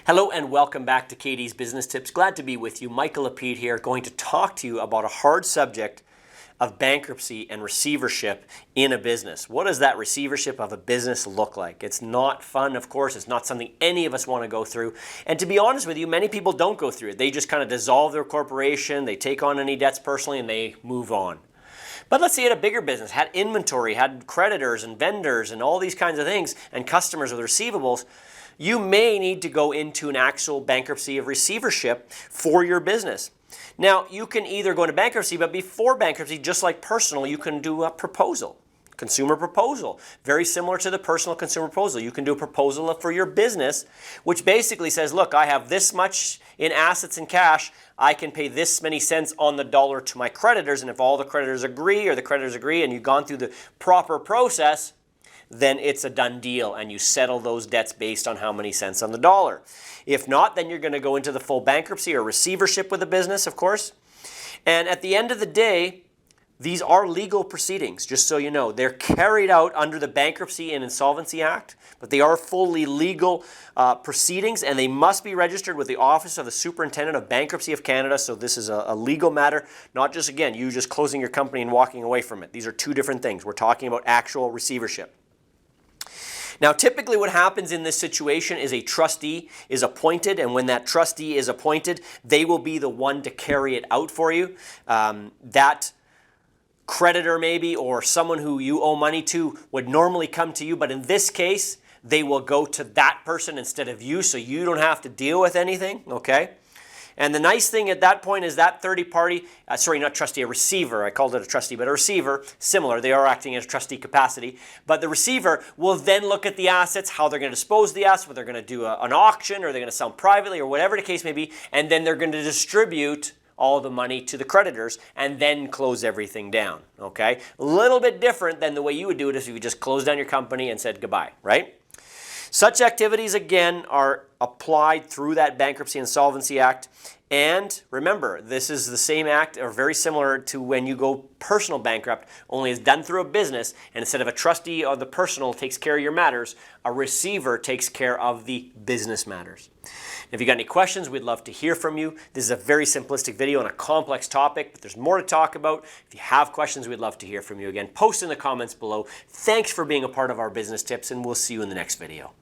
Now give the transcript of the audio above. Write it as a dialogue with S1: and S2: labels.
S1: Hello and welcome back to Katie's Business Tips. Glad to be with you. Michael Lapede here, going to talk to you about a hard subject of bankruptcy and receivership in a business. What does that receivership of a business look like? It's not fun, of course. It's not something any of us want to go through. And to be honest with you, many people don't go through it. They just kind of dissolve their corporation, they take on any debts personally, and they move on. But let's say you had a bigger business, had inventory, had creditors and vendors and all these kinds of things, and customers with receivables. You may need to go into an actual bankruptcy of receivership for your business. Now, you can either go into bankruptcy, but before bankruptcy, just like personal, you can do a proposal, consumer proposal. Very similar to the personal consumer proposal. You can do a proposal for your business, which basically says, look, I have this much in assets and cash. I can pay this many cents on the dollar to my creditors, and if all the creditors agree or the creditors agree and you've gone through the proper process, then it's a done deal and you settle those debts based on how many cents on the dollar. If not, then you're going to go into the full bankruptcy or receivership with the business, of course. And at the end of the day, these are legal proceedings, just so you know. They're carried out under the Bankruptcy and Insolvency Act, but they are fully legal proceedings, and they must be registered with the Office of the Superintendent of Bankruptcy of Canada. So this is a legal matter, not just, again, you just closing your company and walking away from it. These are two different things. We're talking about actual receivership. Now, typically what happens in this situation is a trustee is appointed, and when that trustee is appointed, they will be the one to carry it out for you. That creditor maybe, or someone who you owe money to, would normally come to you, but in this case, they will go to that person instead of you, so you don't have to deal with anything, okay? And the nice thing at that point is that third-party, not trustee, a receiver, I called it a trustee, but a receiver, similar, they are acting as a trustee capacity, but the receiver will then look at the assets, how they're going to dispose of the assets, whether they're going to do an auction, or they're going to sell them privately, or whatever the case may be, and then they're going to distribute all the money to the creditors and then close everything down, okay? A little bit different than the way you would do it if you just closed down your company and said goodbye, right? Such activities, again, are applied through that Bankruptcy Insolvency Act. And remember, this is the same act, or very similar to when you go personal bankrupt, only it's done through a business, and instead of a trustee or the personal takes care of your matters, a receiver takes care of the business matters. If you got any questions, we'd love to hear from you. This is a very simplistic video on a complex topic, but there's more to talk about. If you have questions, we'd love to hear from you. Again, post in the comments below. Thanks for being a part of our business tips, and we'll see you in the next video.